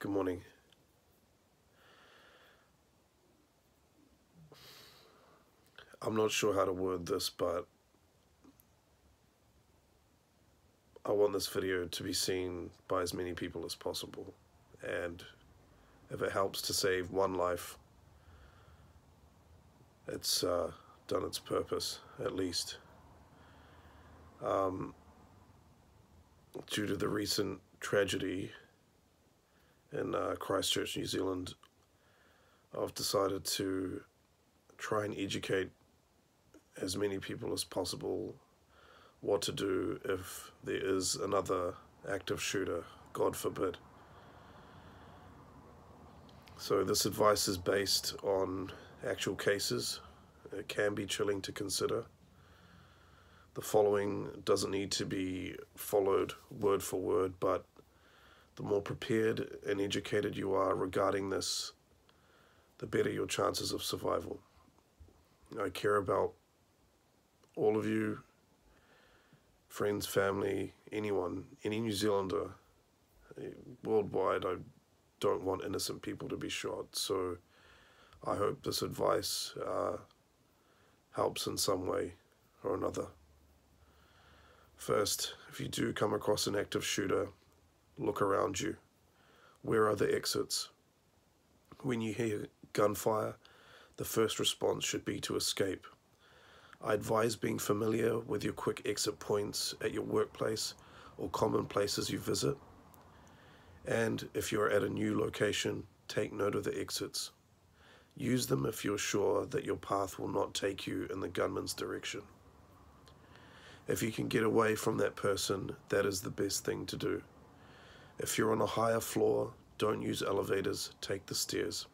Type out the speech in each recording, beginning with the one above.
Good morning. I'm not sure how to word this, but I want this video to be seen by as many people as possible. And if it helps to save one life, it's done its purpose, at least. Due to the recent tragedy in Christchurch, New Zealand, I've decided to try and educate as many people as possible what to do if there is another active shooter, God forbid. So this advice is based on actual cases. It can be chilling to consider. The following doesn't need to be followed word for word, but the more prepared and educated you are regarding this, the better your chances of survival. I care about all of you, friends, family, anyone, any New Zealander, worldwide. I don't want innocent people to be shot, so I hope this advice helps in some way or another. First, if you do come across an active shooter, look around you. Where are the exits? When you hear gunfire, the first response should be to escape. I advise being familiar with your quick exit points at your workplace or common places you visit. And if you're at a new location, take note of the exits. Use them if you're sure that your path will not take you in the gunman's direction. If you can get away from that person, that is the best thing to do. If you're on a higher floor, don't use elevators, take the stairs.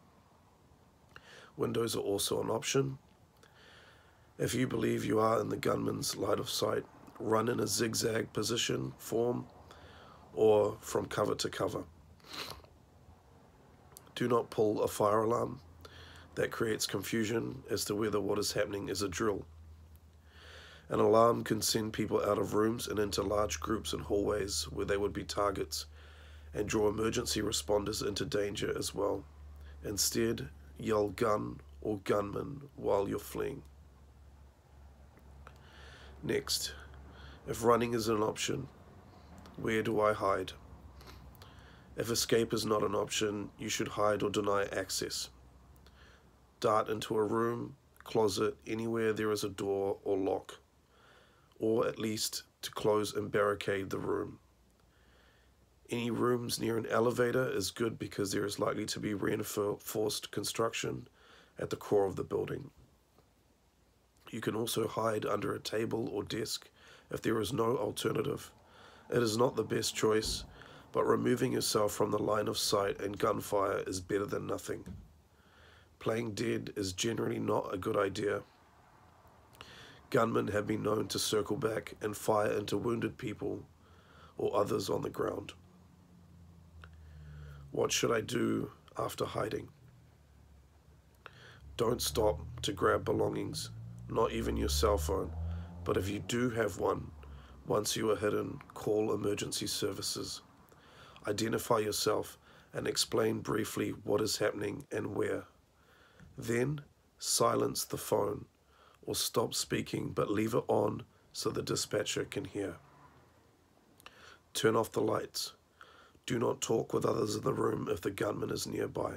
Windows are also an option. If you believe you are in the gunman's line of sight, run in a zigzag position, form, or from cover to cover. Do not pull a fire alarm. That creates confusion as to whether what is happening is a drill. An alarm can send people out of rooms and into large groups and hallways where they would be targets and draw emergency responders into danger as well. Instead, yell gun or gunman while you're fleeing. Next, if running is an option, where do I hide? If escape is not an option, you should hide or deny access. Dart into a room, closet, anywhere there is a door or lock, or at least to close and barricade the room. Any rooms near an elevator is good because there is likely to be reinforced construction at the core of the building. You can also hide under a table or desk if there is no alternative. It is not the best choice, but removing yourself from the line of sight and gunfire is better than nothing. Playing dead is generally not a good idea. Gunmen have been known to circle back and fire into wounded people or others on the ground. What should I do after hiding? Don't stop to grab belongings, not even your cell phone, but if you do have one, once you are hidden, call emergency services. Identify yourself and explain briefly what is happening and where. Then silence the phone or stop speaking, but leave it on so the dispatcher can hear. Turn off the lights. Do not talk with others in the room if the gunman is nearby.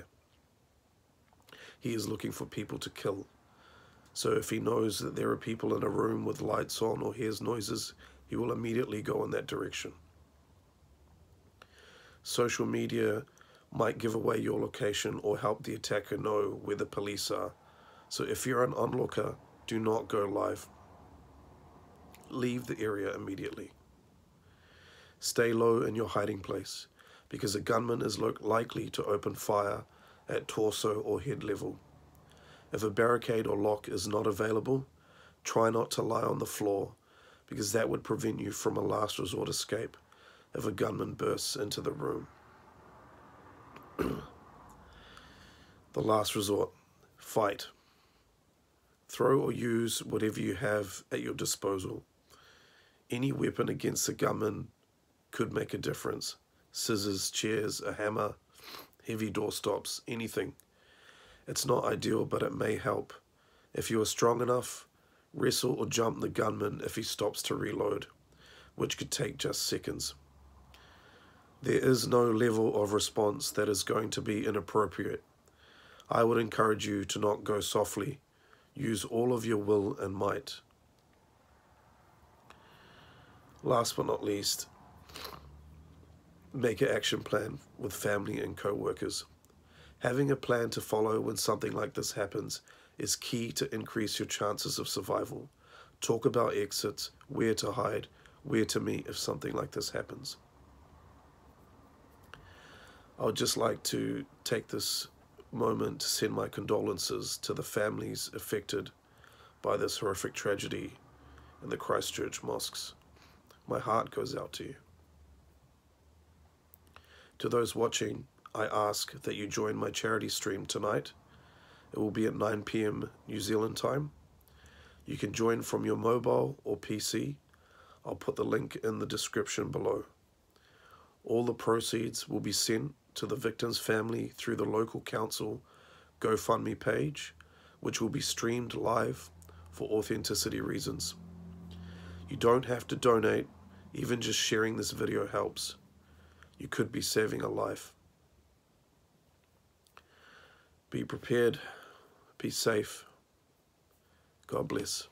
He is looking for people to kill. So if he knows that there are people in a room with lights on or hears noises, he will immediately go in that direction. Social media might give away your location or help the attacker know where the police are. So if you're an onlooker, do not go live. Leave the area immediately. Stay low in your hiding place because a gunman is likely to open fire at torso or head level. If a barricade or lock is not available, try not to lie on the floor because that would prevent you from a last resort escape if a gunman bursts into the room. The last resort, fight. Throw or use whatever you have at your disposal. Any weapon against a gunman could make a difference. Scissors, chairs, a hammer, heavy doorstops, anything. It's not ideal, but it may help. If you are strong enough, wrestle or jump the gunman if he stops to reload, which could take just seconds. There is no level of response that is going to be inappropriate. I would encourage you to not go softly. Use all of your will and might. Last but not least, make an action plan with family and co-workers. Having a plan to follow when something like this happens is key to increase your chances of survival. Talk about exits, where to hide, where to meet if something like this happens. I would just like to take this moment to send my condolences to the families affected by this horrific tragedy in the Christchurch mosques. My heart goes out to you. To those watching, I ask that you join my charity stream tonight. It will be at 9 p.m. New Zealand time. You can join from your mobile or PC. I'll put the link in the description below. All the proceeds will be sent to the victim's family through the local council GoFundMe page, which will be streamed live for authenticity reasons. You don't have to donate, even just sharing this video helps. You could be saving a life. Be prepared, be safe. God bless.